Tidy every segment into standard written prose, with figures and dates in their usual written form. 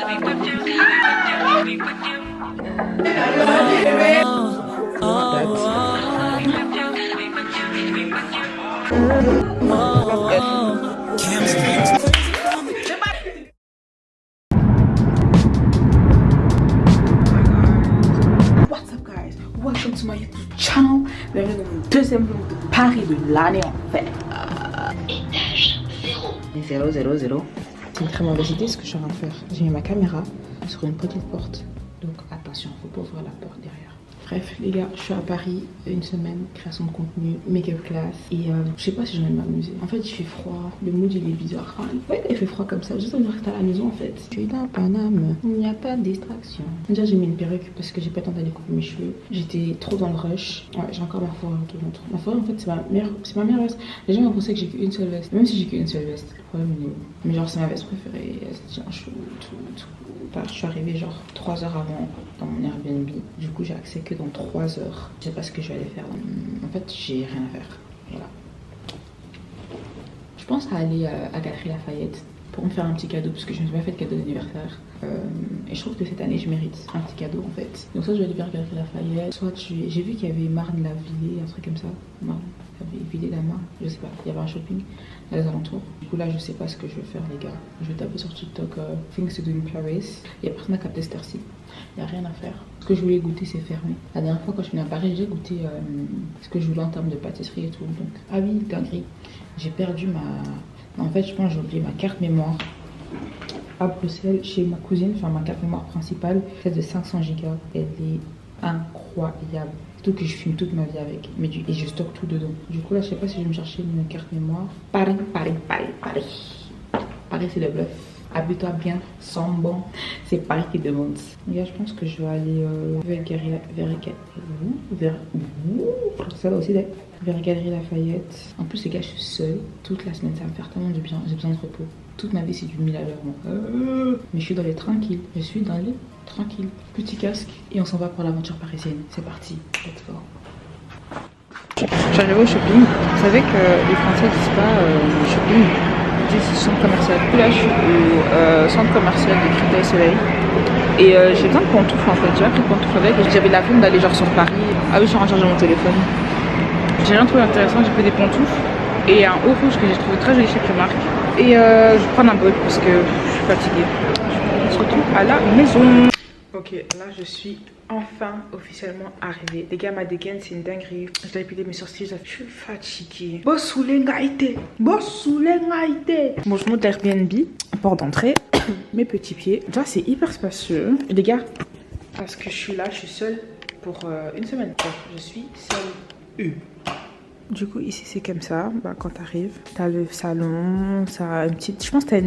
What's up guys? Welcome to my YouTube channel. Bienvenue dans mon deuxième vlog de Paris de l'année en fait. Étage 0. C'est une très mauvaise idée ce que je suis en train de faire. J'ai mis ma caméra sur une petite porte. Donc attention, faut pas ouvrir la porte derrière. Bref les gars, je suis à Paris une semaine, création de contenu, make-up class et je sais pas si je vais m'amuser. En fait il fait froid, le mood il est bizarre. Enfin, il fait froid comme ça, juste envie de rester à la maison en fait. Je suis dans Paname, il n'y a pas de distraction. Déjà j'ai mis une perruque parce que j'ai pas le temps d'aller couper mes cheveux. J'étais trop dans le rush. Ouais, j'ai encore ma forêt tout le temps. Ma forêt en fait c'est ma meilleure veste. Les gens ont pensé que j'ai qu'une seule veste. Même si j'ai qu'une seule veste, le problème il est où? Mais genre c'est ma veste préférée, elle se tient chaud, tout. Je suis arrivée genre 3 heures avant dans mon Airbnb. Du coup j'ai accès que dans 3 heures. Je sais pas ce que je vais aller faire. En fait j'ai rien à faire. Voilà. Je pense à aller à Galeries Lafayette pour me faire un petit cadeau parce que je ne me suis pas fait de cadeau d'anniversaire. Et je trouve que cette année je mérite un petit cadeau en fait. Donc soit je vais aller vers Galeries Lafayette, soit j'ai vu qu'il y avait Marne-la-Vallée, un truc comme ça. Marne, Villers-la-Marne, je sais pas. Il y avait un shopping dans les alentours. Du coup là je sais pas ce que je vais faire les gars. Je vais taper sur TikTok Things to do in Paris. Il y a personne à capter cette heure-ci. Il n'y a rien à faire. Ce que je voulais goûter c'est fermé. La dernière fois quand je suis venue à Paris j'ai goûté ce que je voulais en termes de pâtisserie et tout. Donc ah oui dinguerie. J'ai perdu ma... En fait je pense que j'ai oublié ma carte mémoire à Bruxelles chez ma cousine. Enfin ma carte mémoire principale. Celle de 500 Go. Elle est incroyable. Surtout que je filme toute ma vie avec. Et je stocke tout dedans. Du coup là je sais pas si je vais me chercher une carte mémoire. Paris c'est le bluff. Habille-toi bien, sens bon. C'est Paris qui demande. Là, je pense que je vais aller vers Galeries Lafayette. En plus, les gars, je suis seule. Toute la semaine, ça va me faire tellement du bien. J'ai besoin de repos. Toute ma vie, c'est du 1000 à l'heure. Mais je suis dans les tranquilles. Petit casque. Et on s'en va pour l'aventure parisienne. C'est parti. Let's go. J'arrive au shopping. Vous savez que les Français disent pas shopping. Centre commercial. Du coup là je suis au centre commercial de Créteil Soleil et j'ai besoin de pantoufles en fait. J'ai pas pris de pantoufles avec. J'avais la flemme d'aller genre sur Paris. Ah oui, je suis en train de charger mon téléphone. J'ai rien trouvé intéressant, j'ai pris des pantoufles et un haut rouge que j'ai trouvé très joli chez Primark. Et je vais prendre un bol parce que je suis fatiguée. On se retrouve à la maison. Ok, là je suis enfin officiellement arrivée. Les gars, ma dégaine c'est une dinguerie. Je dois épiler mes sourcils, je suis fatiguée. Bon, je monte l'Airbnb, porte d'entrée, mes petits pieds. Déjà c'est hyper spacieux. Les gars, parce que je suis là, je suis seule pour une semaine. Je suis seule. Du coup ici c'est comme ça, quand t'arrives, t'as le salon, ça a une petite... Je pense que t'as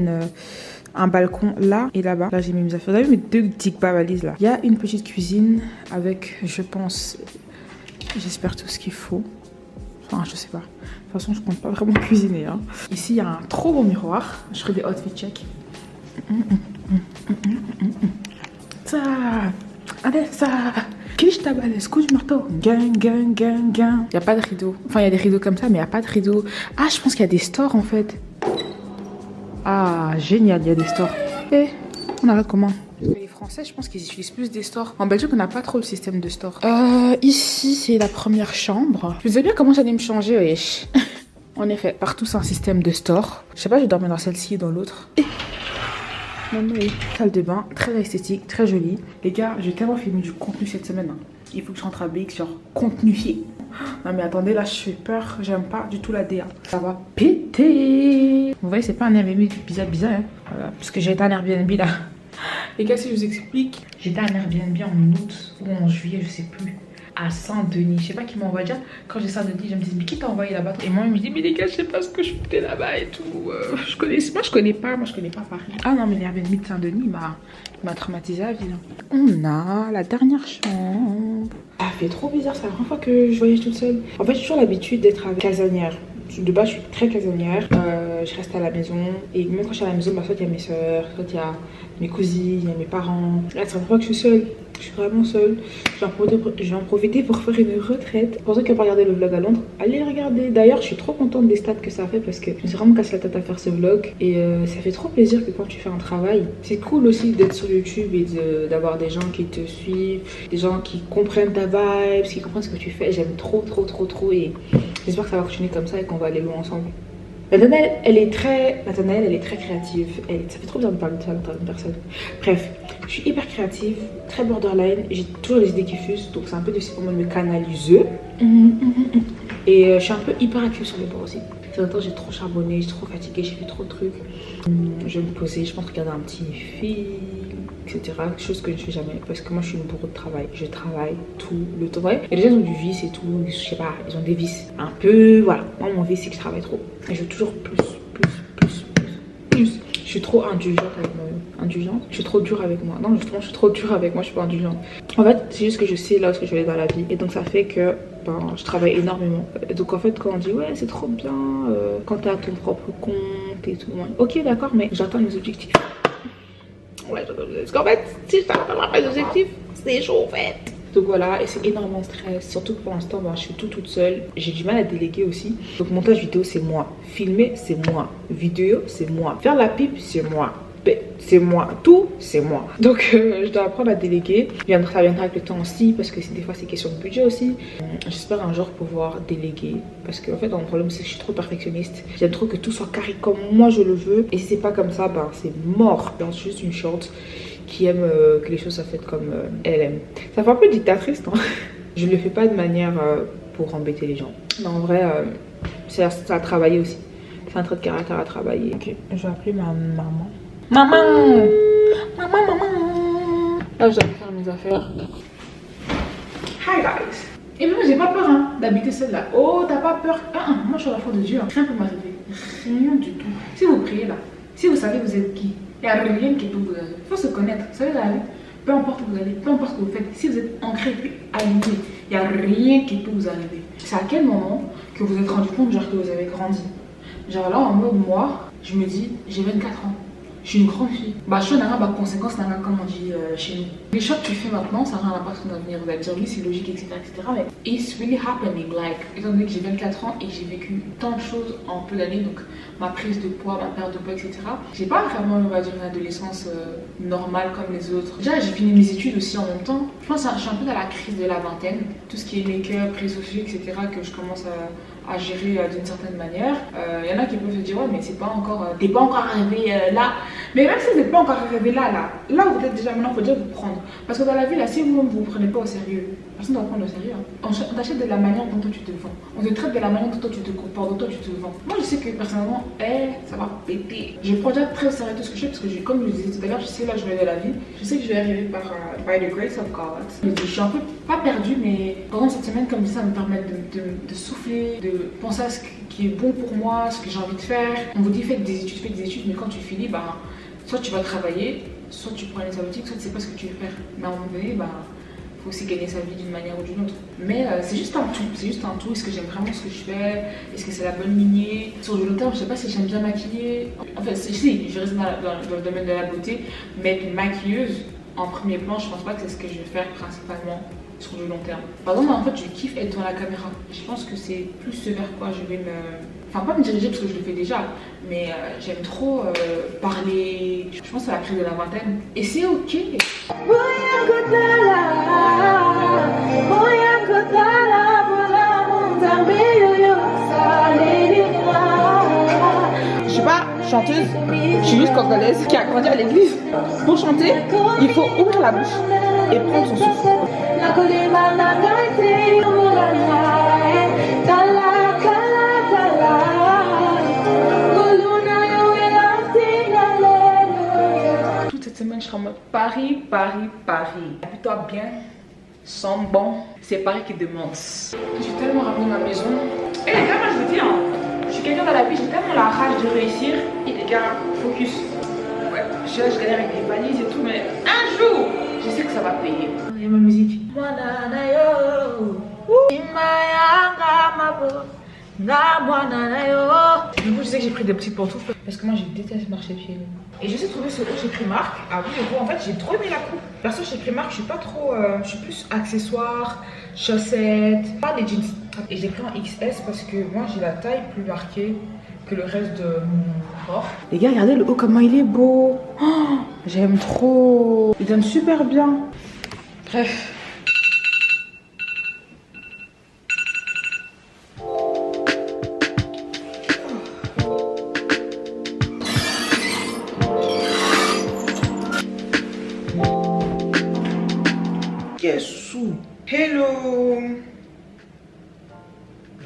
un balcon là et là-bas. Là j'ai mis mes affaires. Vous avez vu mes deux petites valises là. Il y a une petite cuisine avec, je pense, j'espère tout ce qu'il faut. Enfin je sais pas. De toute façon je compte pas vraiment cuisiner hein. Ici il y a un trop beau miroir. Je ferai des outfit check. Ça, allez ça. Gang. Il n'y a pas de rideau. Enfin, il y a des rideaux comme ça, mais il n'y a pas de rideau. Ah, je pense qu'il y a des stores en fait. Ah, génial, il y a des stores. Et on arrête comment? Les Français, je pense qu'ils utilisent plus des stores. En Belgique, on n'a pas trop le système de store. Ici, c'est la première chambre. Je sais bien comment j'allais me changer, wesh. En effet, partout, c'est un système de store. Je sais pas, je vais dormir dans celle-ci et dans l'autre. Salle de bain, très esthétique, très jolie. Les gars, j'ai tellement filmé du contenu cette semaine. Hein. Il faut que je rentre à BX sur contenu. Non mais attendez, là je fais peur. J'aime pas du tout la DA. Ça va péter. Vous voyez, c'est pas un Airbnb bizarre. Hein. Voilà, parce que j'ai été à un Airbnb là. Les gars, si je vous explique, j'étais à un Airbnb en août ou en juillet, je sais plus. À Saint-Denis, je sais pas qui m'a envoyé. Quand j'ai Saint-Denis, je me dis mais qui t'a envoyé là-bas? Et moi je me dis mais les gars, je sais pas ce que je foutais là-bas et tout. Moi je connais pas Paris. Ah non mais l'Airbnb de Saint-Denis m'a traumatisé à vie. On a la dernière chambre. Ah fait trop bizarre, c'est la première fois que je voyage toute seule. En fait j'ai toujours l'habitude d'être avec casanière. De base je suis très casanière. Je reste à la maison et même quand je suis à la maison, soit il y a mes soeurs, soit il y a mes cousines, il y a mes parents. Là c'est la première fois que je suis seule. Je suis vraiment seule. Je vais en profiter pour faire une retraite. Pour ceux qui n'ont pas regardé le vlog à Londres, allez le regarder. D'ailleurs, je suis trop contente des stats que ça fait parce que je me suis vraiment cassé la tête à faire ce vlog. Et ça fait trop plaisir que quand tu fais un travail, c'est cool aussi d'être sur YouTube et d'avoir des gens qui te suivent, des gens qui comprennent ta vibe, qui comprennent ce que tu fais. J'aime trop et j'espère que ça va continuer comme ça et qu'on va aller loin ensemble. Nathanaël, elle est très créative. Ça fait trop bien de parler de ça dans une personne. Bref, je suis hyper créative, très borderline. J'ai toujours les idées qui fusent, donc c'est un peu difficile pour moi de me canaliser. Et je suis un peu hyper active sur les bords aussi. Ces temps, j'ai trop charbonné, j'ai trop fatigué, j'ai fait trop de trucs. Je vais me poser, je pense regarder un petit film, etc. Chose que je ne fais jamais parce que moi je suis une bourreau de travail. Je travaille tout le temps. Ouais. Et les gens ont du vice et tout, je sais pas, ils ont des vices. Un peu, voilà. Moi mon vice c'est que je travaille trop. Et je veux toujours plus. Je suis trop indulgente avec moi. Indulgente? Je suis trop dure avec moi. Non, justement, je suis trop dure avec moi, je suis pas indulgente. En fait, c'est juste que je sais là où je vais aller dans la vie. Et donc, ça fait que je travaille énormément. Et donc, en fait, quand on dit ouais, c'est trop bien, quand t'es à ton propre compte et tout. Ouais. Ok, d'accord, mais j'atteins mes objectifs. Ouais, parce qu'en fait, si je n'atteins pas mes objectifs, c'est chaud en fait. Donc voilà, et c'est énormément de stress, surtout que pour l'instant je suis toute seule, j'ai du mal à déléguer aussi. Donc montage vidéo c'est moi, filmer c'est moi, vidéo c'est moi, faire la pipe c'est moi, c'est moi, tout c'est moi. Donc je dois apprendre à déléguer, ça viendra avec le temps aussi parce que des fois c'est question de budget aussi. J'espère un jour pouvoir déléguer parce qu'en fait mon problème c'est que je suis trop perfectionniste. J'aime trop que tout soit carré comme moi je le veux et si c'est pas comme ça c'est mort. Je suis juste une short qui aime que les choses soient faites comme elle aime. Ça fait un peu dictatrice, non? Je ne le fais pas de manière pour embêter les gens. Non, en vrai, c'est à travailler aussi. C'est un trait de caractère à travailler. Ok, je vais appeler ma maman. Maman! Là, je dois faire mes affaires. Hi guys! Et moi, j'ai pas peur d'habiter seule là. Oh, t'as pas peur? Moi, je suis à la foi de Dieu. Rien peut m'arriver. Rien du tout. Si vous priez là, si vous savez vous êtes qui, il n'y a rien qui peut vous arriver. Il faut se connaître. Vous savez, la vie, peu importe où vous allez, peu importe ce que vous faites, si vous êtes ancré et aligné, il n'y a rien qui peut vous arriver. C'est à quel moment que vous êtes rendu compte genre, que vous avez grandi? Genre là, en mode, moi, je me dis, j'ai 24 ans. Je suis une grande fille. Je suis en conséquence, comme on dit chez nous. Les choix que tu fais maintenant, ça n'a rien à voir avec ton avenir. Vous allez dire oui, c'est logique, etc. Mais it's really happening. Like, étant donné que j'ai 24 ans et que j'ai vécu tant de choses en peu d'années, donc ma prise de poids, ma perte de poids, etc. J'ai pas vraiment, on va dire, une adolescence normale comme les autres. Déjà, j'ai fini mes études aussi en même temps. Je pense que je suis un peu dans la crise de la vingtaine. Tout ce qui est make-up, réseaux sociaux, etc. que je commence à gérer d'une certaine manière. Il y en a qui peuvent se dire ouais mais c'est pas encore t'es pas encore arrivé là, mais même si vous n'êtes pas encore arrivé là où vous êtes déjà maintenant, il faut déjà vous prendre parce que dans la vie là, si vous-même vous prenez pas au sérieux, personne ne va prendre au sérieux. On t'achète de la manière dont toi tu te vends, on te traite de la manière dont toi tu te comportes, dont toi tu te vends. Moi je sais que personnellement ça va péter. Je prends déjà très au sérieux tout ce que je fais parce que comme je le disais tout à l'heure, je sais là je vais de la vie, je sais que je vais arriver par by the grace of God. Je suis un peu pas perdue, mais pendant cette semaine comme ça me permet de souffler, de penser à ce qui est bon pour moi, ce que j'ai envie de faire. On vous dit faites des études, mais quand tu finis, soit tu vas travailler, soit tu prends les sabbatiques, soit tu sais pas ce que tu veux faire. Mais à un moment donné, faut aussi gagner sa vie d'une manière ou d'une autre. Mais c'est juste un tout, Est-ce que j'aime vraiment ce que je fais? Est-ce que c'est la bonne lignée? Sur le long terme, je sais pas si j'aime bien maquiller. En fait, si, je reste dans le domaine de la beauté, mais une maquilleuse, en premier plan, je pense pas que c'est ce que je vais faire principalement sur le long terme. Par exemple, en fait, je kiffe être devant la caméra. Je pense que c'est plus ce vers quoi je vais Enfin, pas me diriger parce que je le fais déjà, mais j'aime trop parler. Je pense à la crise de la vingtaine. Et c'est ok. Je suis pas chanteuse, je suis juste congolaise qui a grandi à l'église. Pour chanter, il faut ouvrir la bouche et prendre son souffle. Toute cette semaine, je serai en mode Paris. Habille-toi bien, sens bon. C'est Paris qui demande. Je suis tellement ramenée à ma maison. Et les gars, moi je vous dis, je suis quelqu'un dans la vie, j'ai tellement la rage de réussir. Et les gars, focus. Ouais, je galère avec les valises et tout, mais un jour, je sais que ça va payer. Il y a ma musique. Du coup, je sais que j'ai pris des petites pantoufles parce que moi, je déteste marcher pieds nus. Et je sais trouver ce haut chez Primark. Ah oui, le haut, en fait, j'ai trop aimé la coupe. Perso, chez Primark, je suis pas trop. Je suis plus accessoires, chaussettes, pas les jeans. Et j'ai pris en XS parce que moi, j'ai la taille plus marquée que le reste de mon corps. Les gars, regardez le haut, comment il est beau. Oh, j'aime trop. Il donne super bien. Bref. Yes. Hello.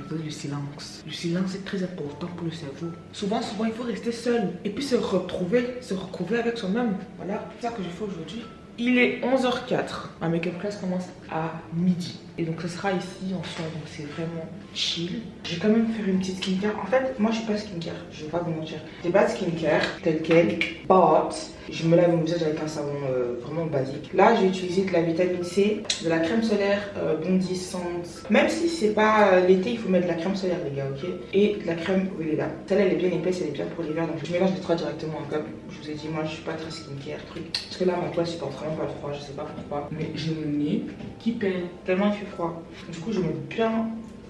Le silence. Le silence est très important pour le cerveau. Souvent, il faut rester seul et puis se recouvrer avec soi-même. Voilà, c'est ça que je fais aujourd'hui. Il est 11h04. Ma make-up class commence à midi. Et donc, ce sera ici en soir. Donc, c'est vraiment chill. Je vais quand même faire une petite skincare. En fait, moi, je suis pas skincare. Je vais pas vous mentir. J'ai pas de skincare tel quel. But, je me lave mon visage avec un savon vraiment basique. Là, j'ai utilisé de la vitamine C, de la crème solaire bondissante. Même si c'est pas l'été, il faut mettre de la crème solaire, les gars, ok? Et de la crème Weleda. Celle-là, elle est bien épaisse, elle est bien pour l'hiver. Donc, je mélange les trois directement. Comme je vous ai dit, moi, je suis pas très skincare, truc. Parce que là, ma toile supporte vraiment pas le froid. Je sais pas pourquoi. Mais j'ai mon nez qui pèle tellement il fait froid. Du coup, je mets bien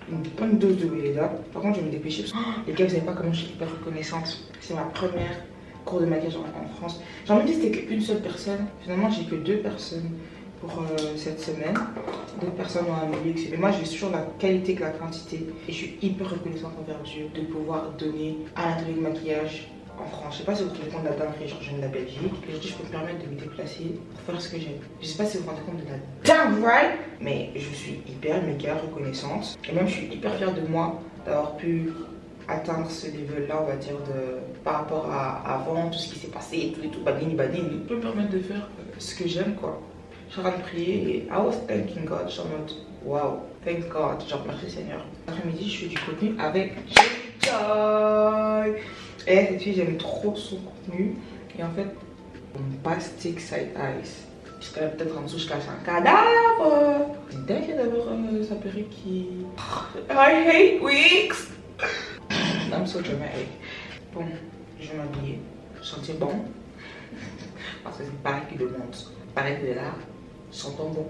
une bonne dose de Weleda. Par contre, je vais me dépêcher. Parce que, les gars, vous savez pas comment je suis hyper reconnaissante. C'est ma première cours de maquillage en France. J'ai envie de dire que c'était qu'une seule personne. Finalement, j'ai que 2 personnes pour cette semaine. D'autres personnes ont amélioré, etc. Mais moi, je vais toujours la qualité que la quantité. Et je suis hyper reconnaissante envers Dieu de pouvoir donner à l'atelier de maquillage en France. Je sais pas si vous vous rendez compte de la dinguerie, genre je viens de la Belgique. Et aujourd'hui, je peux me permettre de me déplacer pour faire ce que j'aime. Je sais pas si vous vous rendez compte de la dinguerie, mais je suis hyper méga reconnaissante. Et même, je suis hyper fière de moi d'avoir pu atteindre ce level là, on va dire, par rapport à avant, tout ce qui s'est passé, tout badini. Je peux me permettre de faire ce que j'aime, quoi. Je suis en train de prier et I was thanking God. Je suis en mode wow, thank God, genre merci Seigneur. L'après-midi, je fais du contenu avec Joy. Et cette fille, j'aime trop son contenu. Et en fait, bombastic side eyes. Jusqu'à peut-être en dessous, je cache un cadavre. C'est dingue d'avoir sa perruque qui. I hate wigs. I'm so dramatic. Bon, je vais m'habiller, sentir bon. Parce que c'est pareil qui demande. Pareil que là, sentons bon.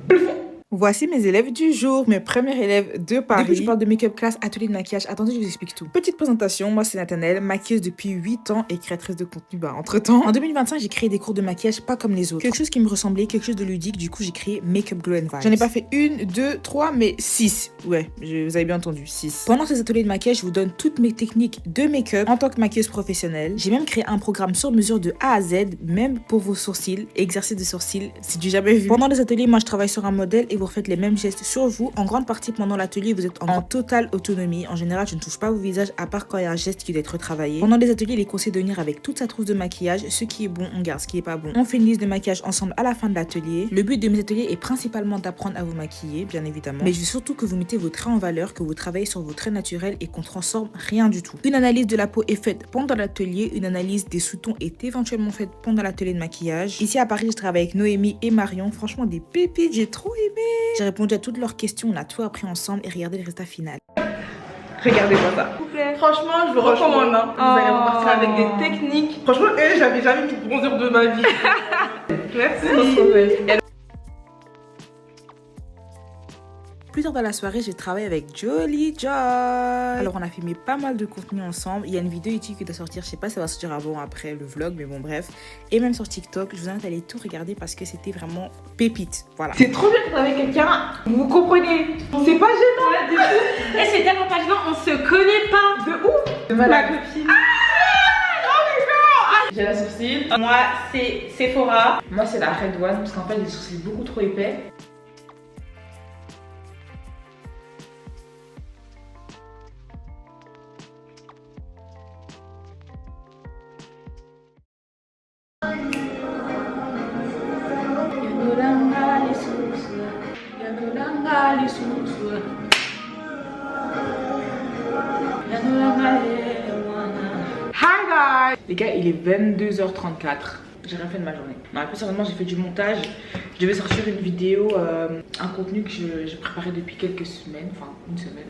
Bluffons. Voici mes élèves du jour, mes premiers élèves de Paris. Depuis que je parle de make-up class, atelier de maquillage, attendez, je vous explique tout. Petite présentation, moi c'est Nathanaëlle, maquilleuse depuis 8 ans et créatrice de contenu entre temps. En 2025, j'ai créé des cours de maquillage pas comme les autres. Quelque chose qui me ressemblait, quelque chose de ludique, du coup j'ai créé Make-up Glow and Vibes. J'en ai pas fait 1, 2, 3, mais 6. Ouais, vous avez bien entendu, 6. Pendant ces ateliers de maquillage, je vous donne toutes mes techniques de make-up en tant que maquilleuse professionnelle. J'ai même créé un programme sur mesure de A à Z, même pour vos sourcils, exercice de sourcils, c'est du jamais vu. Pendant les ateliers, moi je travaille sur un modèle et vous refaites les mêmes gestes sur vous. En grande partie pendant l'atelier, vous êtes en totale autonomie. En général, je ne touche pas vos visages à part quand il y a un geste qui doit être retravaillé. Pendant les ateliers, il est conseillé de venir avec toute sa trousse de maquillage. Ce qui est bon, on garde. Ce qui est pas bon, on fait une liste de maquillage ensemble à la fin de l'atelier. Le but de mes ateliers est principalement d'apprendre à vous maquiller, bien évidemment. Mais je veux surtout que vous mettez vos traits en valeur, que vous travaillez sur vos traits naturels et qu'on transforme rien du tout. Une analyse de la peau est faite pendant l'atelier. Une analyse des sous-tons est éventuellement faite pendant l'atelier de maquillage. Ici à Paris, je travaille avec Noémie et Marion. Franchement, des pépites, j'ai trop aimé. J'ai répondu à toutes leurs questions, on a tout appris ensemble et regardez le résultat final. Regardez-moi ça. S'il vous plaît. Franchement, je vous recommande. Hein. Vous allez repartir avec des techniques. Franchement, j'avais jamais mis de bronzer de ma vie. Merci. Plus tard dans la soirée, j'ai travaillé avec Jolly Joy. Alors, on a filmé pas mal de contenu ensemble. Il y a une vidéo YouTube qui doit sortir. Je sais pas si ça va sortir avant ou après le vlog, mais bon, bref. Et même sur TikTok. Je vous invite à aller tout regarder parce que c'était vraiment pépite. Voilà. C'est trop bien d'être avec quelqu'un. Vous comprenez? C'est pas gênant du tout. Et c'est tellement pas gênant, on se connaît pas. De ouf. De ma copine. J'ai la sourcil. Moi, c'est Sephora. Moi, c'est la Red One parce qu'en fait, les sourcils beaucoup trop épais. Hi guys! Les gars, il est 22h34. J'ai rien fait de ma journée. Non, plus sérieusement, j'ai fait du montage. Je devais sortir une vidéo, un contenu que j'ai préparé depuis quelques semaines, enfin une semaine.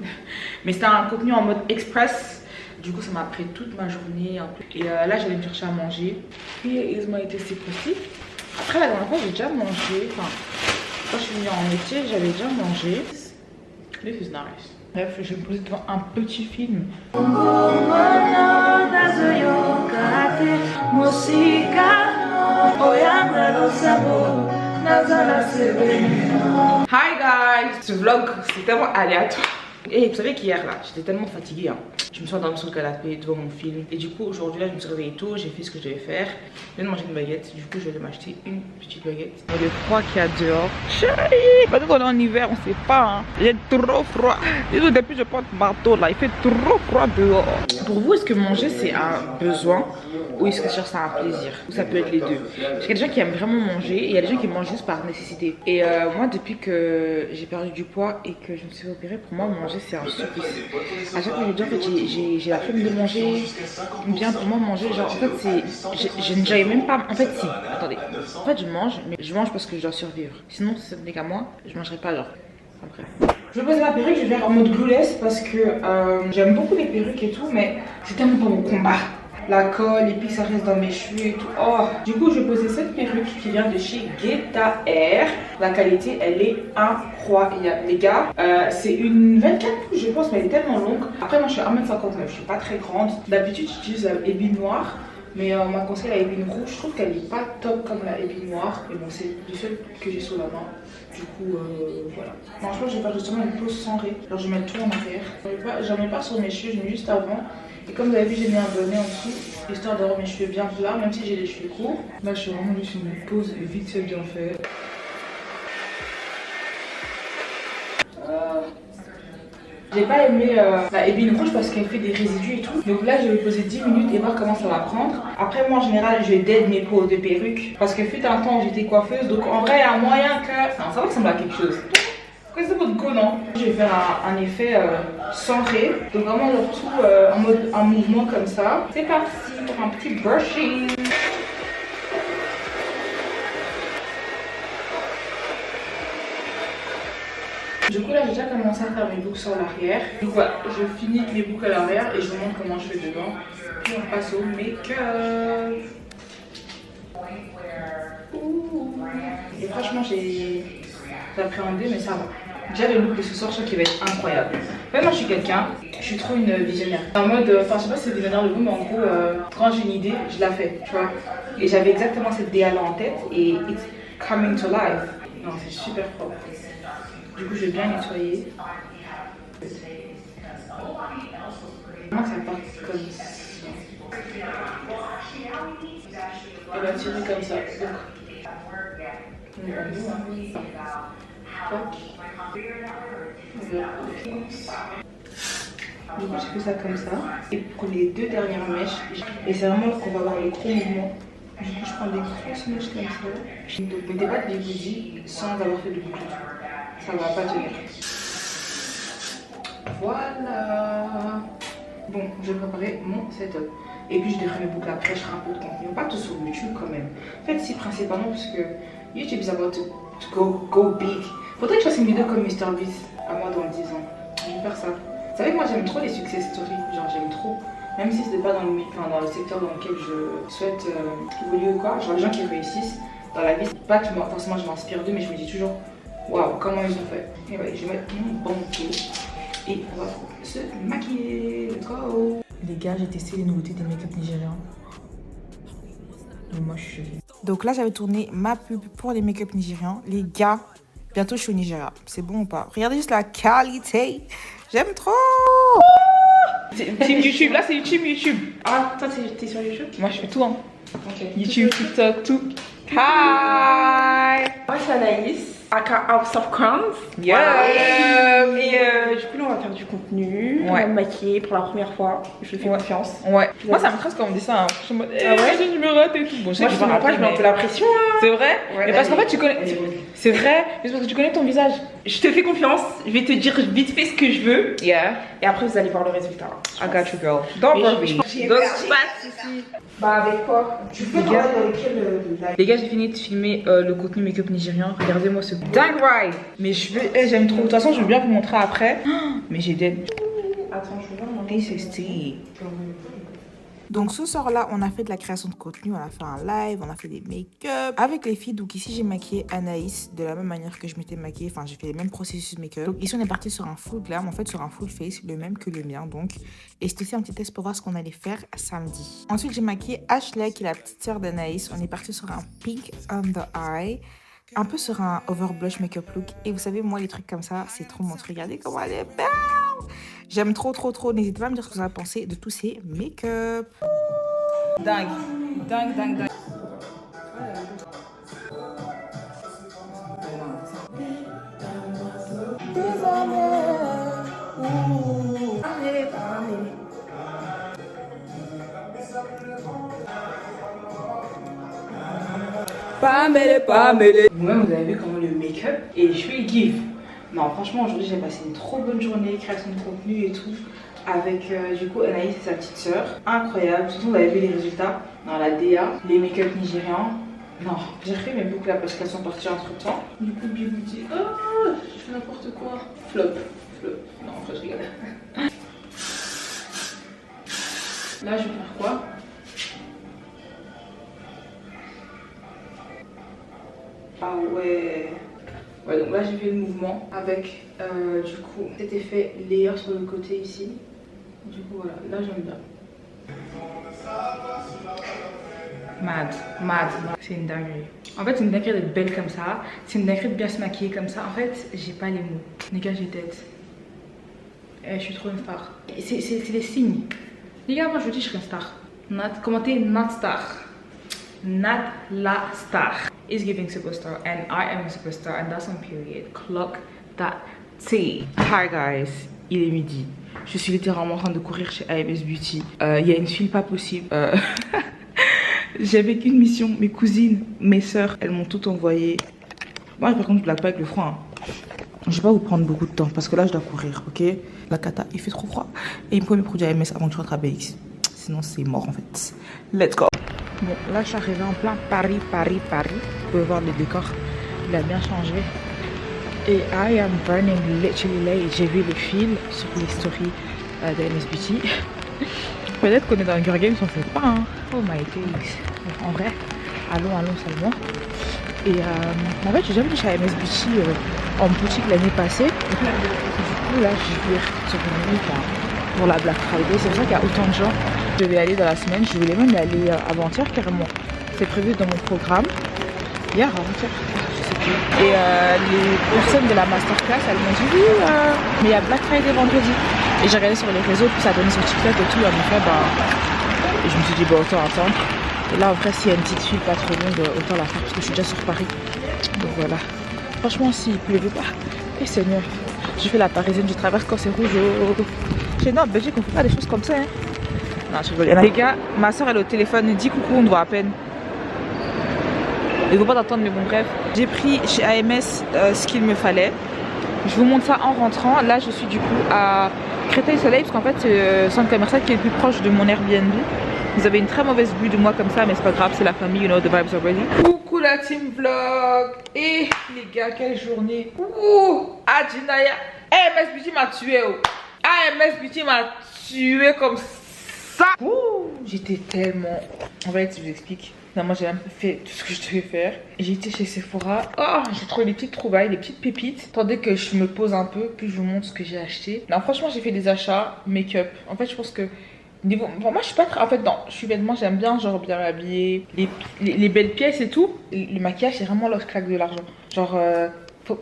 Mais c'était un contenu en mode express. Du coup, ça m'a pris toute ma journée un peu. Et là, j'allais me chercher à manger. Puis, ils m'ont été si possible. Après, la dernière fois, j'ai déjà mangé. Enfin, quand je suis venue en été, j'avais déjà mangé. This is nice. Bref, je vais me poser devant un petit film. Hi guys! Ce vlog, c'est tellement aléatoire. Et vous savez qu'hier là, j'étais tellement fatiguée. Hein. Je me suis endormie sur le canapé devant mon film. Et du coup, aujourd'hui là, je me suis réveillée tôt, j'ai fait ce que je devais faire. Je viens de manger une baguette. Du coup, je vais m'acheter une petite baguette. Le froid qu'il y a dehors. Chérie! Peut-être qu'on est en hiver, on sait pas. Hein. Il est trop froid. Désolé, depuis je porte marteau là, il fait trop froid dehors. Pour vous, est-ce que manger c'est un besoin ou est-ce que c'est un plaisir? Ou ça peut être les deux? Parce qu'il y a des gens qui aiment vraiment manger et il y a des gens qui mangent juste par nécessité. Et moi, depuis que j'ai perdu du poids et que je me suis opérée, pour moi, manger c'est un supplice. À chaque fois, je dis en fait, j'ai la flemme de manger. Bien pour moi, manger, genre en fait, c'est. Je n'arrive même pas. En fait, si. Attendez. En fait, je mange, mais je mange parce que je dois survivre. Sinon, si ça tenait qu'à moi, je mangerais pas alors. Après. Je vais poser ma perruque, je vais faire en mode glueless parce que j'aime beaucoup les perruques et tout, mais c'est tellement pas mon combat. La colle et puis ça reste dans mes cheveux et tout. Oh. Du coup, je vais poser cette perruque qui vient de chez Guetta Air. La qualité, elle est incroyable, les gars. C'est une 24 pouces, je pense, mais elle est tellement longue. Après, moi, je suis 1m59, je suis pas très grande. D'habitude, j'utilise la ébine noire. Mais on m'a conseillé la ébine rouge. Je trouve qu'elle n'est pas top comme la ébine noire. Mais bon, c'est du seul que j'ai sous la main. Du coup, voilà. Franchement, je vais faire justement une pose sans ré. Alors, je vais mettre tout en arrière. J'en mets pas sur mes cheveux, je mets juste avant. Et comme vous avez vu, j'ai mis un bonnet en dessous, histoire d'avoir mes cheveux bien plats, même si j'ai les cheveux courts. Là, je suis vraiment juste une pose vite fait bien faite. J'ai pas aimé la ébine rouge parce qu'elle fait des résidus et tout. Donc là, je vais poser 10 minutes et voir comment ça va prendre. Après, moi en général, je vais dead mes poses de perruque. Parce que fut un temps, j'étais coiffeuse. Donc en vrai, il y a moyen que. Non, ça va ressembler à quelque chose. Qu'est-ce que c'est votre go, non? Je vais faire un effet sans ré. Donc vraiment, genre tout en mode un mouvement comme ça. C'est parti pour un petit brushing. Du coup là j'ai déjà commencé à faire mes boucles sur l'arrière. Donc voilà, je finis mes boucles à l'arrière et je vous montre comment je fais dedans. Puis on passe au make-up. Et franchement j'ai appréhendé mais ça va. Déjà le look de ce soir je crois qu'il va être incroyable. En fait moi je suis quelqu'un, je suis trop une visionnaire. En mode, enfin je sais pas si c'est visionnaire de vous mais en gros quand j'ai une idée je la fais, tu vois. Et j'avais exactement cette DA là en tête et it's coming to life. Non c'est super propre. Du coup, je vais bien nettoyer. Moi, ça part comme ça. Elle va tirer comme ça. Du coup, je fais ça comme ça. Et pour les deux dernières mèches, et c'est vraiment là qu'on va avoir le gros mouvement. Du coup, je prends des grosses mèches comme ça. Donc, mettez pas de bigoudi sans avoir fait de boucle. Ça va pas tenir. Voilà. Bon, je vais préparer mon setup. Et puis je devrais mes boucles après, je ferai un peu de contenu. Pas tout sur YouTube quand même. En fait, si principalement parce que YouTube is about to go big. Faudrait que je fasse une vidéo comme MrBeast à moi dans 10 ans. Je vais faire ça. Vous savez que moi j'aime trop les success stories. Genre j'aime trop. Même si c'était pas dans le secteur dans lequel je souhaite évoluer ou quoi. Genre les gens qui réussissent dans la vie. Pas que forcément je m'inspire d'eux, mais je me dis toujours waouh, comment ils ont fait. Et ouais, je vais mettre mon banquier et on va se maquiller. Let's go. Les gars, j'ai testé les nouveautés des make-up nigérians. Et moi, je suis choquée. Donc là, j'avais tourné ma pub pour les make-up nigérians. Les gars, bientôt, je suis au Nigeria. C'est bon ou pas? Regardez juste la qualité. J'aime trop. Team YouTube, là, c'est YouTube. Ah, toi, t'es sur YouTube? Moi, je fais tout, hein. Okay. YouTube, TikTok, tout. Hi. Moi, c'est Anaïs. Aka House of Crowns. Yeah. Voilà. Et du coup, là, on va faire du contenu. Ouais. On va me maquiller pour la première fois. Je fais confiance. Ouais. Moi, ça me trace quand on me dit ça. Hein. Je suis en mode, ah ouais, je me rate et tout. Bon, moi, je me rate pas, je mets un peu la pression. Hein. C'est vrai? Ouais, mais parce qu'en fait, tu connais. C'est vrai, mais parce que tu connais ton visage. Je te fais confiance. Je vais te dire vite fait ce que je veux. Yeah. Et après, vous allez voir le résultat. I got you, girl. Don't worry. Donc, pas de soucis. Bah, avec quoi? Tu peux Les gars, avec quel les gars, j'ai fini de filmer le contenu make-up nigérian. Regardez-moi ce dingue ride. Mes cheveux, j'aime trop. De toute façon, je vais bien vous montrer après. Mais j'ai des. Attends, attends, je vais voir. This is tea. Donc ce soir-là, on a fait de la création de contenu, on a fait un live, on a fait des make-up avec les filles. Donc ici, j'ai maquillé Anaïs de la même manière que je m'étais maquillée. Enfin, j'ai fait les mêmes processus de make-up. Donc ici, on est parti sur un full glam, en fait sur un full face, le même que le mien donc. Et c'était aussi un petit test pour voir ce qu'on allait faire samedi. Ensuite, j'ai maquillé Ashley, qui est la petite sœur d'Anaïs. On est parti sur un pink under eye. Un peu sur un over blush make-up look. Et vous savez, moi, les trucs comme ça, c'est trop mon truc. Regardez comment elle est belle. J'aime trop. N'hésitez pas à me dire ce que vous avez pensé de tous ces make-up. Dingue. Pas mêlé. Vous-même, vous avez vu comment le make-up et je suis give. Non, franchement, aujourd'hui, j'ai passé une trop bonne journée, création de contenu et tout. Avec du coup Anaïs et sa petite sœur. Incroyable. Surtout, vous avez vu les résultats dans la DA, les make-up nigérians. Non, j'ai refait mes boucles là parce qu'elles sont parties entre temps. Du coup, Beauty. Oh, je fais n'importe quoi. Flop. Non, en fait, je rigole. Là, je vais faire quoi? Ah ouais. Ouais, donc là j'ai fait le mouvement avec du coup cet effet layer sur le côté ici. Du coup voilà, là j'aime bien. Mad. C'est une dinguerie. En fait, c'est une dinguerie d'être belle comme ça. C'est une dinguerie de bien se maquiller comme ça. En fait, j'ai pas les mots. Les gars, j'ai tête. Je suis trop une star. C'est des signes. Les gars, moi je vous dis, je serai une star. Commentez not star. Not la star. Is giving superstar and I am a superstar and that's on period. Clock that tea. Hi guys, il est midi. Je suis littéralement en train de courir chez AMS Beauty. Il y a une file pas possible. J'avais qu'une mission. Mes cousines, mes soeurs, elles m'ont tout envoyé. Moi par contre je blague pas avec le froid. Hein. Je vais pas vous prendre beaucoup de temps parce que là je dois courir, ok? La cata, il fait trop froid. Et il me faut mes produits AMS avant que je rentre à BX. Sinon c'est mort en fait. Let's go. Bon, là je suis arrivée en plein Paris. Vous pouvez voir le décor, il a bien changé. Et I am burning literally late. J'ai vu le fil sur les stories d'AMS Beauty. Peut-être qu'on est dans Hunger Games, on ne sait pas. Hein. Oh my days. En vrai, allons seulement. Et en fait, j'ai jamais été chez AMS Beauty en boutique l'année passée. Du coup, là, je vais retourner pour la Black Friday. C'est pour ça qu'il y a autant de gens. Je vais aller dans la semaine. Je voulais même y aller avant-hier carrément. C'est prévu dans mon programme. Hier, avant-hier, je sais plus. Et les personnes de la masterclass, elles m'ont dit oui, mais il y a Black Friday vendredi. Et j'ai regardé sur les réseaux, puis ça a donné sur TikTok et tout. En effet, et je me suis dit, autant attendre. Et là, en vrai, s'il y a une petite file pas trop longue, autant la faire parce que je suis déjà sur Paris. Donc voilà. Franchement, s'il pleuvait pas, et Seigneur, je fais la parisienne, je traverse quand c'est rouge. Chez nous, en Belgique, on fait pas des choses comme ça. Hein. Non, je rigole. Les gars, ma soeur, elle est au téléphone, elle dit coucou, on doit à peine. Il ne faut pas t'entendre, mais bon, bref. J'ai pris chez AMS ce qu'il me fallait. Je vous montre ça en rentrant. Là, je suis du coup à Créteil-Soleil, parce qu'en fait, c'est le centre commercial qui est le plus proche de mon Airbnb. Vous avez une très mauvaise vue de moi comme ça, mais c'est pas grave, c'est la famille, you know, the vibes are ready. Coucou la team vlog. Et les gars, quelle journée. Ouh, Adinaya. AMS Beauty m'a tué. Oh. AMS Beauty m'a tué comme ça. Ouh, j'étais tellement... En fait, je vous explique. Non, moi j'ai même fait tout ce que je devais faire. J'ai été chez Sephora. Oh, j'ai trouvé les petites trouvailles, les petites pépites. Attendez que je me pose un peu, puis je vous montre ce que j'ai acheté. Non, franchement, j'ai fait des achats make-up. En fait, je pense que niveau... Bon, moi, je suis pas très... En fait, non, je suis vêtements, j'aime bien, genre, bien habillée. Les belles pièces et tout. Le maquillage, c'est vraiment leur claque de l'argent. Genre...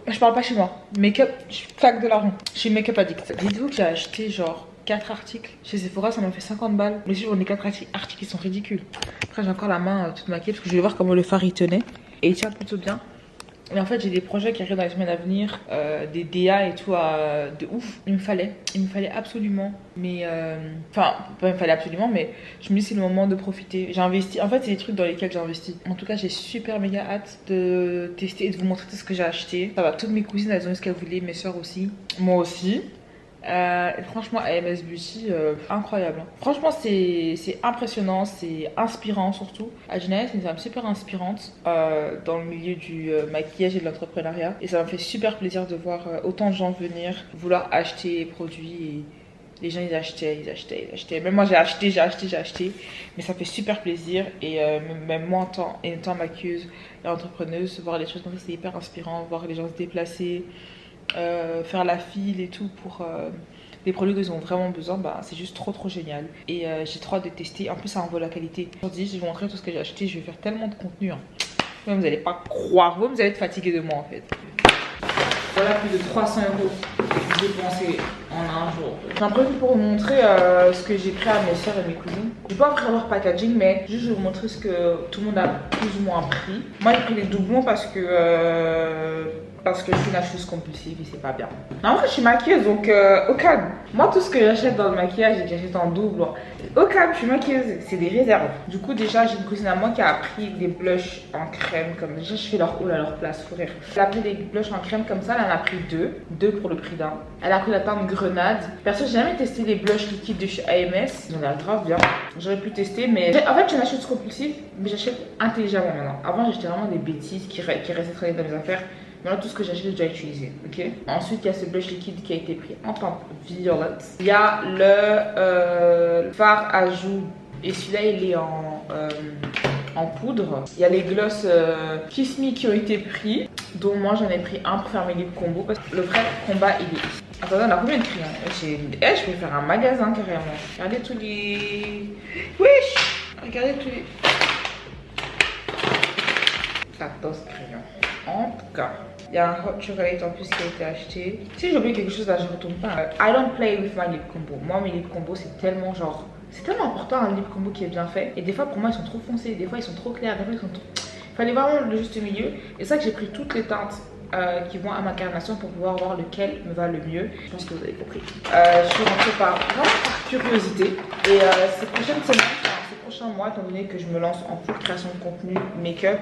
Je parle pas chez moi. Make-up, je claque de l'argent. Je suis make-up addict. Dites-vous que j'ai acheté, genre... 4 articles chez Sephora, ça m'a fait 50 balles. Mais si j'en ai 4 articles qui sont ridicules. Après j'ai encore la main toute maquillée parce que je voulais voir comment le fard il tenait. Et il tient plutôt bien. Et en fait j'ai des projets qui arrivent dans les semaines à venir, des DA et tout de ouf. Il me fallait absolument. Mais enfin pas il me fallait absolument, mais je me dis c'est le moment de profiter. J'ai investi, en fait c'est des trucs dans lesquels j'ai investi. En tout cas j'ai super méga hâte de tester et de vous montrer tout ce que j'ai acheté. Ça va, toutes mes cousines elles ont eu ce qu'elles voulaient, mes soeurs aussi, moi aussi. Franchement AMS Beauty incroyable. Franchement c'est impressionnant, c'est inspirant surtout. Adjana c'est une femme super inspirante dans le milieu du maquillage et de l'entrepreneuriat. Et ça m'a fait super plaisir de voir autant de gens venir vouloir acheter les produits Les gens ils achetaient. Même moi j'ai acheté. Mais ça fait super plaisir. Et même moi étant maquilleuse et entrepreneuse, voir les choses comme ça c'est hyper inspirant. Voir les gens se déplacer, faire la file et tout pour des produits qu'ils ont vraiment besoin, bah, c'est juste trop génial. Et j'ai trop hâte de tester. En plus ça envoie la qualité. Aujourd'hui je vais vous montrer tout ce que j'ai acheté. Je vais faire tellement de contenu. Hein. Vous n'allez pas croire. Vous allez être fatigué de moi en fait. Voilà plus de 300 € dépensés en un jour. J'en profite pour vous montrer ce que j'ai pris à mes soeurs et mes cousines. Je vais pas offrir leur packaging, mais juste je vais vous montrer ce que tout le monde a plus ou moins pris. Moi j'ai pris les doublons parce que je suis une acheteuse compulsive et c'est pas bien. Non, en vrai je suis maquilleuse donc au calme. Moi tout ce que j'achète dans le maquillage et que j'achète en double, au calme je suis maquilleuse, c'est des réserves. Du coup déjà j'ai une cousine à moi qui a pris des blushs en crème comme déjà je fais leur haul à leur place, faut rire. Elle a pris des blushs en crème comme ça, elle en a pris deux pour le prix d'un. Elle a pris la teinte grenade. Perso j'ai jamais testé les blushs liquides de chez AMS, ils ont l'air grave bien. J'aurais pu tester mais en fait je suis une acheteuse compulsive mais j'achète intelligemment maintenant. Avant j'achetais vraiment des bêtises qui restaient traînées dans mes affaires. Maintenant tout ce que j'achète, j'ai déjà utilisé, ok. Ensuite, il y a ce blush liquide qui a été pris en teinte violette. Il y a le fard à joues et celui-là il est en poudre. Il y a les gloss Kiss Me qui ont été pris, dont moi j'en ai pris un pour faire mes lip combo parce que le vrai combat il est ici. Attendez, on a combien de crayons? Je peux faire un magasin carrément. Regardez tous les... Wesh! Regardez tous les... 14 crayons. En tout cas, il y a un hot chocolate en plus qui a été acheté. Si j'ai oublié quelque chose là, je retourne pas. I don't play with my lip combo. Moi, mes lip combo, c'est tellement genre... C'est tellement important un lip combo qui est bien fait. Et des fois, pour moi, ils sont trop foncés. Des fois, ils sont trop clairs. Des fois, ils sont trop... Il fallait vraiment le juste milieu. Et c'est ça que j'ai pris toutes les teintes qui vont à ma carnation pour pouvoir voir lequel me va le mieux. Je pense que vous avez compris. Je suis rentrée vraiment par curiosité. Et ces prochaines semaines... mois, étant donné que je me lance en full création de contenu, make-up,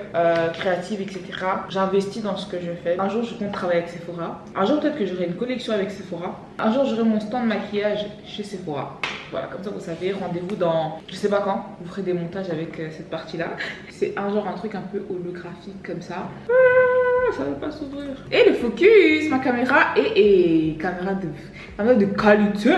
créative, etc. J'investis dans ce que je fais. Un jour, je compte travailler avec Sephora. Un jour, peut-être que j'aurai une collection avec Sephora. Un jour, j'aurai mon stand de maquillage chez Sephora. Voilà, comme ça, vous savez, rendez-vous dans, je sais pas quand, vous ferez des montages avec cette partie-là. C'est un truc un peu holographique comme ça. Ça veut pas s'ouvrir. Et le focus, ma caméra et caméra de qualité.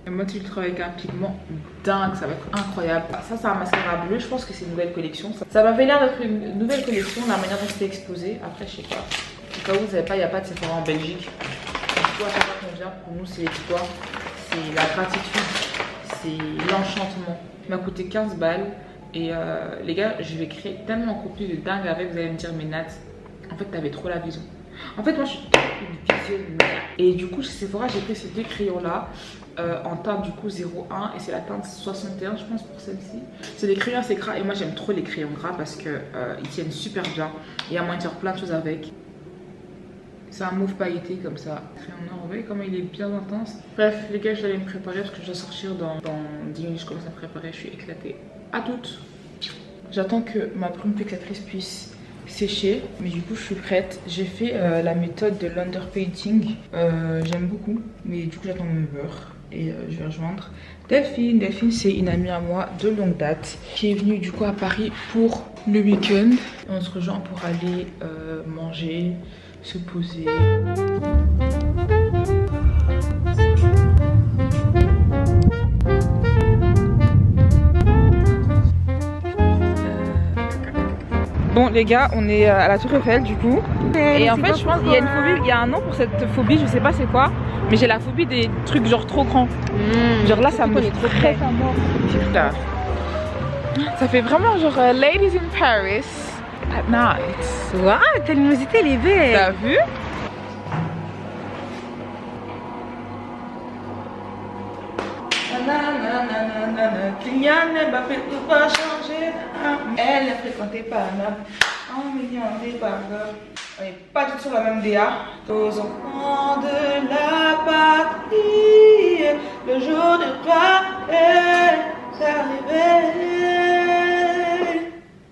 Et moi, tu le travailles avec un pigment dingue, ça va être incroyable. Ça, c'est un mascara bleu, je pense que c'est une nouvelle collection. Ça m'avait l'air d'être une nouvelle collection, la manière dont c'était exposé. Après, je sais pas. Au cas où vous savez pas, il n'y a pas de Sephora en Belgique. Du coup, à chaque fois qu'on vient, pour nous, c'est l'exploit, c'est la gratitude, c'est l'enchantement. Il m'a coûté 15 balles. Et les gars, je vais créer tellement de contenu de dingue avec. Vous allez me dire, mais Nat, en fait, t'avais trop la vision. En fait, moi, je suis une visionnaire. Et du coup, chez Sephora, j'ai pris ces deux crayons-là. En teinte du coup 01 et c'est la teinte 61 je pense pour celle-ci. C'est des crayons assez gras et moi j'aime trop les crayons gras parce que ils tiennent super bien et il y a moyen de faire plein de choses avec. C'est un mauve pailleté comme ça. Crayon noir, vous voyez comment il est bien intense. Bref les gars, je vais aller me préparer parce que je dois sortir dans 10 minutes. Je commence à me préparer, je suis éclatée. À toutes. J'attends que ma brume fixatrice puisse sécher, mais du coup je suis prête. J'ai fait la méthode de l'underpainting. J'aime beaucoup, mais du coup j'attends mon beurre. Et je vais rejoindre Delphine. Delphine, c'est une amie à moi de longue date qui est venue du coup à Paris pour le week-end. On se rejoint pour aller manger, se poser. Bon les gars, on est à la Tour Eiffel du coup. Et en fait je pense qu'il y a une phobie, il y a un nom pour cette phobie, je sais pas c'est quoi. Mais j'ai la phobie des trucs genre trop grands. Genre là ça me stresse à mort. Ça fait vraiment genre Ladies in Paris at night. Waouh, ta luminosité elle est belle. T'as vu? Kylian Mbappé tout va changer. Elle a fréquenté Paname en million des barres. On n'est pas tous sur la même DA. Aux enfants de la patrie, le jour de gloire est arrivé.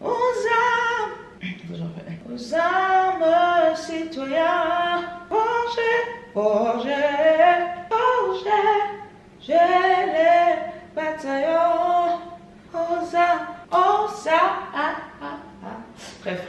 Aux âmes citoyens, forgés, j'ai les bataillons. Bref,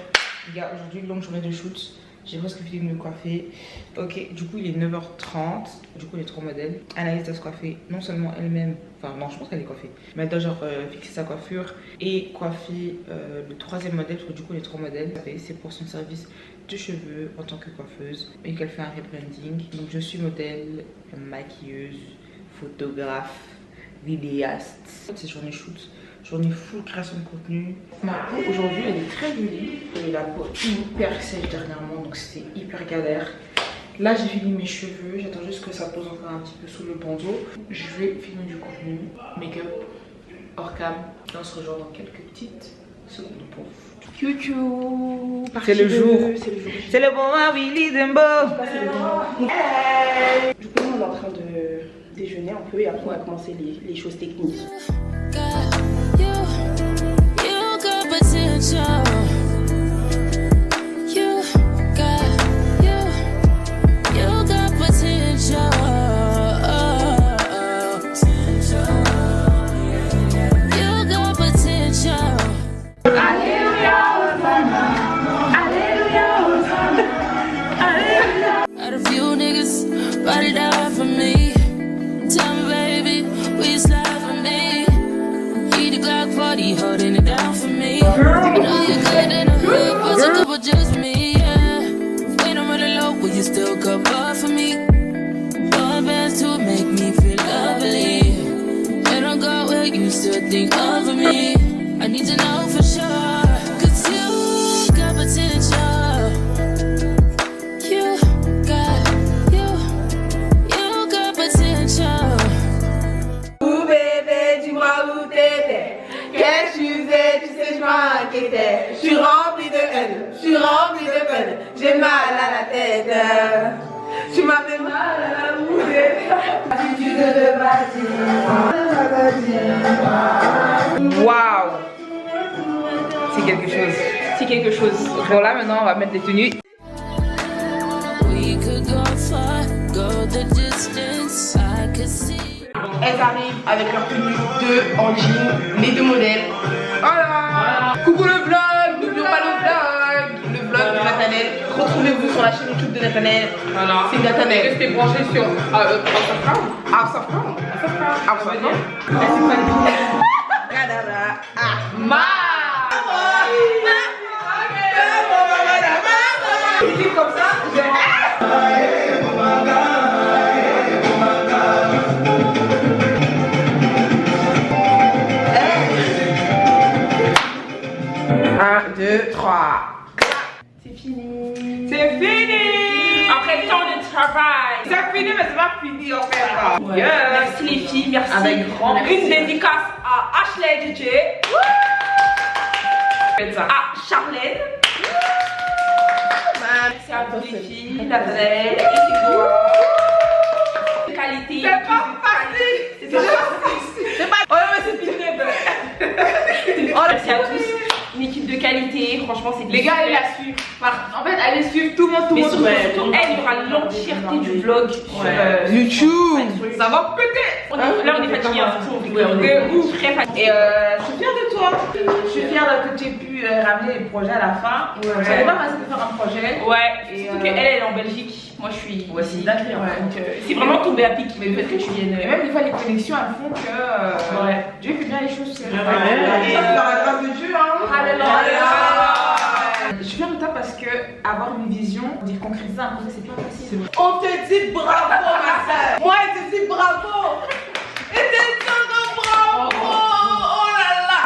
les gars, aujourd'hui, longue journée de shoot. J'ai presque fini de me coiffer. Ok, du coup il est 9h30. Du coup les 3 modèles. Anaïs doit se coiffer, non seulement elle-même, enfin non je pense qu'elle est coiffée, mais elle doit genre fixer sa coiffure et coiffer le 3e modèle, parce que du coup les 3 modèles, c'est pour son service de cheveux en tant que coiffeuse et qu'elle fait un rebranding. Donc je suis modèle, maquilleuse, photographe, vidéaste. C'est journée shoot. Journée full création de contenu. Ma peau aujourd'hui elle est très jolie. J'ai la peau hyper sèche dernièrement, donc c'était hyper galère. Là j'ai fini mes cheveux, j'attends juste que ça pose encore un petit peu sous le bandeau. Je vais filmer du contenu, make-up, hors cam. Et on se rejoint dans quelques petites secondes pour vous. Chouchou, C'est le jour. C'est le moment, Willy Dembo. Du coup, on est en train de déjeuner un peu et après on va commencer les choses techniques. Holding it down for me. You know you're good in the hood, but a couple just me, yeah. When I'm really low, will you still cover for me? Your best to make me feel lovely. When I go where you still think of me. I need to know for sure, 'cause you got potential. You got potential. Ouh bébé, dis-moi où t'étais. Qu'est-ce que tu faisais, tu sais, je m'inquiétais. Je suis remplie de haine, je suis remplie de peine. J'ai mal à la tête. Tu m'as fait mal à la bouche. Attitude de bâtiment. Waouh! C'est quelque chose. C'est quelque chose. Bon, là maintenant, on va mettre les tenues. We could go far, go the distance. I could see. Elles arrivent avec leur tenue 2 en jean, les 2 modèles. Voilà. Coucou le vlog, n'oublions pas le vlog de Nathanaël. Retrouvez-vous sur la chaîne YouTube de Nathanaël. Voilà. C'est Nathanaël. Restez branchés sur House of Crown. Comme ça. Un, deux, trois. C'est fini. C'est fini. Après tant de travail. C'est fini, mais c'est pas fini en fait. Ouais. Yeah. Merci les filles, merci. Avec grand Une dédicace à Ashley DJ. À Charlène. Merci à vous les filles. Nathanaël. Qualité. C'est pas facile. C'est pas facile. C'est pas. Oh non, mais c'est pire. Merci à tous. Une équipe de qualité, franchement c'est Les gars, allez la suivre. En fait, allez suivre tout le monde, surtout, elle, il y aura l'entièreté du vlog sur YouTube. Ça va péter. Là on est fatigué, on est très fatigué. Et je suis fière de toi. Je suis fière que tu aies pu ramener les projets à la fin. Ça n'est pas facile de faire un projet. Ouais, surtout qu'elle est en Belgique. Moi je suis ici. Donc c'est vraiment tombé à pic le fait que tu viennes. Et même des fois les connexions elles font que Dieu fait bien les choses. Et dans la grâce de Dieu, hein. Alléluia. Je suis fière de toi parce que avoir une vision, dire concrétiser un projet, c'est pas facile. On te dit bravo ma soeur. Moi je te dis bravo. Et t'es toujours bravo. Oh là là.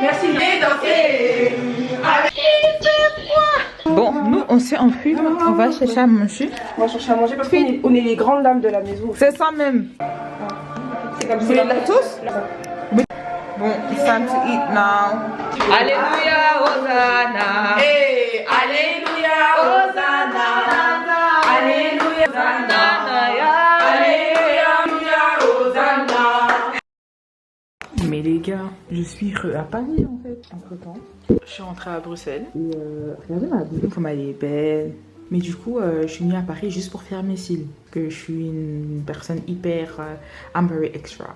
Merci de danser. Bon, nous on s'est enfui, on va chercher à manger. On va chercher à manger parce qu'on est les grandes dames de la maison. C'est ça même. C'est comme Vous voulez la sauce? Bon, it's time to eat now. Alléluia, Hosanna. Hey, Alléluia, Hosanna. Alléluia, Hosanna. Alléluia, Hosanna. Mais les gars, je suis à Paris en fait, entre temps. Je suis rentrée à Bruxelles. Et regardez ma bouffe, comme elle est belle. Mais du coup, je suis venue à Paris juste pour faire mes cils. Parce que je suis une personne hyper... I'm very extra.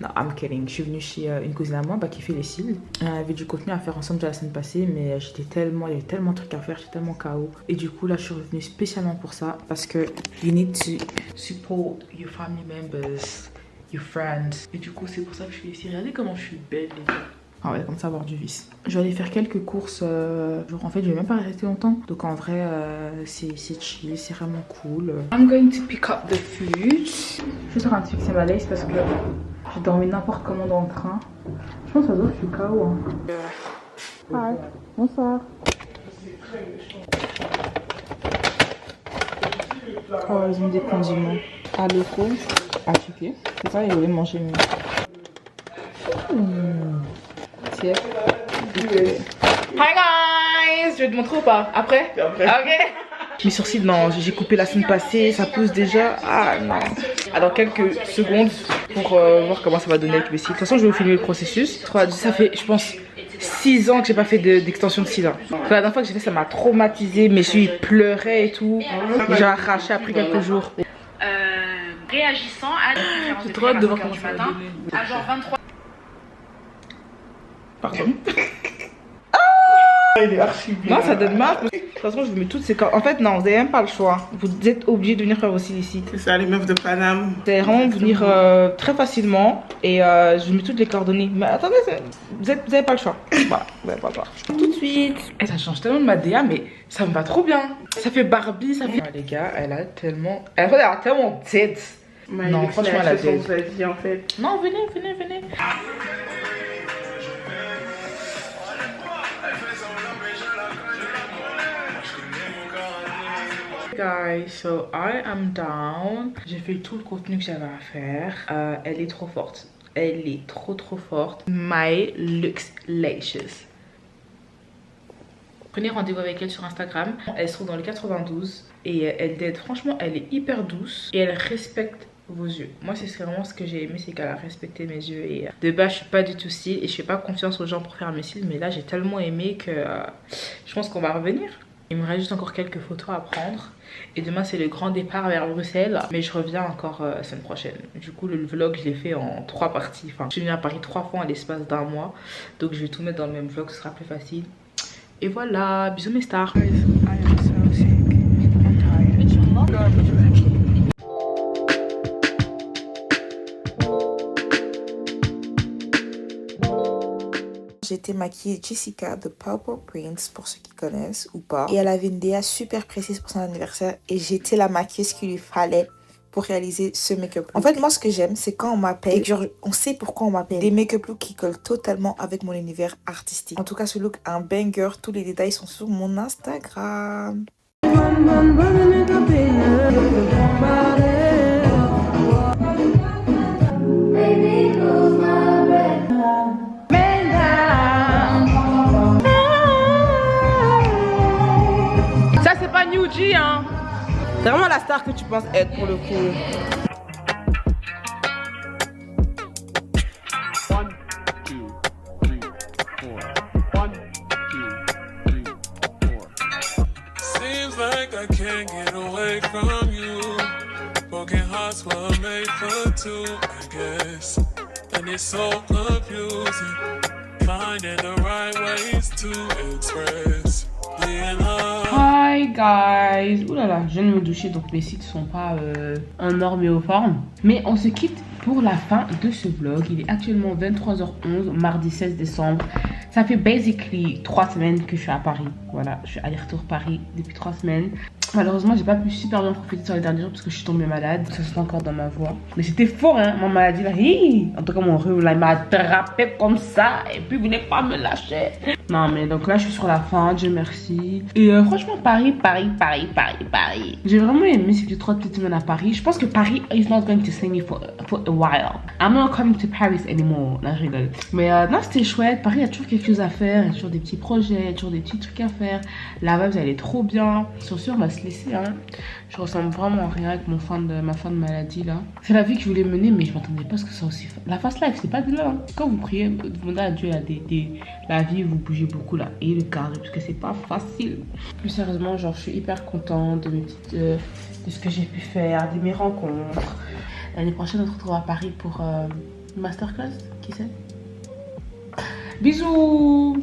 Non, I'm kidding. Je suis venue chez une cousine à moi qui fait les cils. On avait du contenu à faire ensemble déjà la semaine passée, mais il y avait tellement de trucs à faire, j'étais tellement KO. Et du coup, là, je suis revenue spécialement pour ça parce que you need to support your family members, your friends. Et du coup, c'est pour ça que je suis ici. Regardez comment je suis belle, les gars. Ah ouais, comme ça, avoir du vice. Je vais aller faire quelques courses. Genre, en fait, je vais même pas rester longtemps. Donc, en vrai, c'est chill, c'est vraiment cool. I'm going to pick up the food. Je suis en train de fixer ma lace parce que j'ai dormi n'importe comment dans le train. Je pense que ça doit, je suis KO. Hein. Hi, bonsoir. Oh, ils ont des condiments à locaux, à piquer. C'est ça, ils voulaient manger mieux. Tiens. Hi guys! Je vais te montrer ou pas? Après? Après. Ok. Mes sourcils, non, j'ai coupé la semaine passée, ça pousse déjà. Ah non. Alors quelques secondes pour voir comment ça va donner avec mes cils. De toute façon, je vais vous filmer le processus. Ça fait, je pense, 6 ans que j'ai pas fait d'extension de cils. La dernière fois que j'ai fait, ça m'a traumatisé. Mes yeux ils pleuraient et tout. J'ai arraché après quelques jours. Réagissant à des différences J'ai de trop hâte de voir du comment ça va matin, donner. à genre 23. Pardon. Il est archi bien. Non, ça donne mal. De toute façon, je vous mets toutes ces coordonnées. En fait, non, vous n'avez même pas le choix. Vous êtes obligé de venir faire vos cils ici. C'est ça, les meufs de Paname. C'est vraiment venir très facilement. Et je vous mets toutes les coordonnées. Mais attendez, vous n'avez pas le choix. Voilà, vous n'avez pas le choix. Tout de suite. Et ça change tellement de ma DA, mais ça me va trop bien. Ça fait Barbie, ça fait. Ah, les gars, elle a tellement tête. Non, franchement, elle a tête. Vie, en fait. Non, venez. Guys, so I am down. J'ai fait tout le contenu que j'avais à faire. Elle est trop forte. Elle est trop forte. My Looks Lashes. Prenez rendez-vous avec elle sur Instagram. Elle se trouve dans le 92 et elle dead. Franchement, elle est hyper douce et elle respecte vos yeux. Moi, c'est vraiment ce que j'ai aimé, c'est qu'elle a respecté mes yeux. Et de base, je suis pas du tout cils et je fais pas confiance aux gens pour faire mes cils, mais là, j'ai tellement aimé que je pense qu'on va revenir. Il me reste juste encore quelques photos à prendre. Et demain, c'est le grand départ vers Bruxelles. Mais je reviens encore la semaine prochaine. Du coup, le vlog, je l'ai fait en 3 parties. Enfin, je suis venue à Paris 3 fois en l'espace d'un mois. Donc, je vais tout mettre dans le même vlog, ce sera plus facile. Et voilà, bisous mes stars. J'ai été maquillée Jessica de Purple Prince pour ceux qui connaissent ou pas. Et elle avait une DA super précise pour son anniversaire. Et j'ai été la maquilleuse qu'il lui fallait pour réaliser ce make-up. En fait, moi, ce que j'aime, c'est quand on m'appelle, genre, on sait pourquoi on m'appelle. Des make-up looks qui collent totalement avec mon univers artistique. En tout cas, ce look, un banger. Tous les détails sont sur mon Instagram. Ça, c'est pas New G, hein. C'est vraiment la star que tu penses être pour le coup. Seems like I can't get away from you. Broken hearts were made for two, I guess. And it's so confusing. Finding the right ways to express being love. Hi guys. Oulala, je viens de me doucher donc mes cils sont pas en ordre et aux formes. Mais on se quitte pour la fin de ce vlog. Il est actuellement 23h11, mardi 16 décembre. Ça fait basically 3 semaines que je suis à Paris. Voilà, je suis aller-retour Paris depuis 3 semaines. Malheureusement, j'ai pas pu super bien profiter sur les derniers jours parce que je suis tombée malade. Ça se sent encore dans ma voix. Mais c'était fort, hein, ma maladie là. Hi, en tout cas, mon rhume là, il m'a attrapé comme ça. Et puis, vous voulez pas me lâcher. Non, mais donc là, je suis sur la fin, Dieu merci. Et franchement, Paris. J'ai vraiment aimé ces 3 petites semaines à Paris. Je pense que Paris is not going to stay me for a while. I'm not coming to Paris anymore. Là, je rigole. Mais non, c'était chouette. Paris, il y a toujours quelque chose à faire. Il y a toujours des petits projets, il y a toujours des petits trucs à faire. La vibe, elle est trop bien. Sur ce, on va se laisser, hein. Je ressemble vraiment à rien avec ma fin de maladie là. C'est la vie que je voulais mener, mais je m'attendais pas à ce que ça aussi. La fast life, c'est pas de là. Hein. Quand vous priez, vous demandez à Dieu la vie, vous bougez beaucoup là. Et le carré, parce que c'est pas facile. Plus sérieusement, genre, je suis hyper contente de mes petites, de ce que j'ai pu faire, de mes rencontres. L'année prochaine, on se retrouve à Paris pour Masterclass, qui sait? Bisous.